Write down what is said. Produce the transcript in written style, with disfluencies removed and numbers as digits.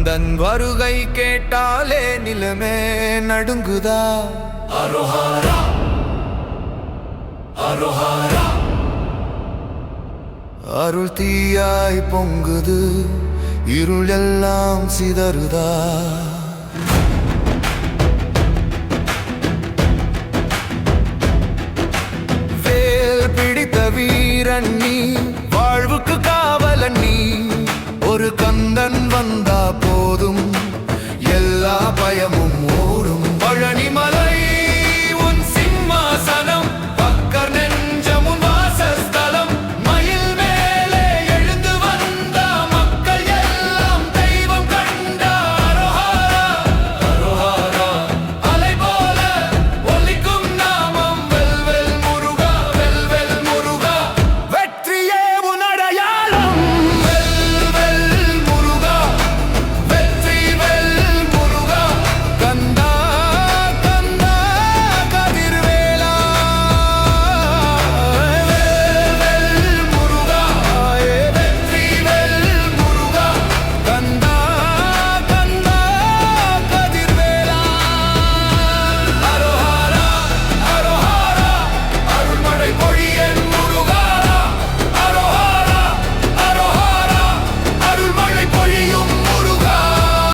உந்தன் வருகை கேட்டாலே நிலமே நடுங்குதா. அரோஹாரா அரோஹாரா. அருள் தீயாய் பொங்குது, இருள் எல்லாம் சிதறுதா. வேல் பிடித்த வீரன் நீ, வாழ்வுக்கு காவலன் நீ.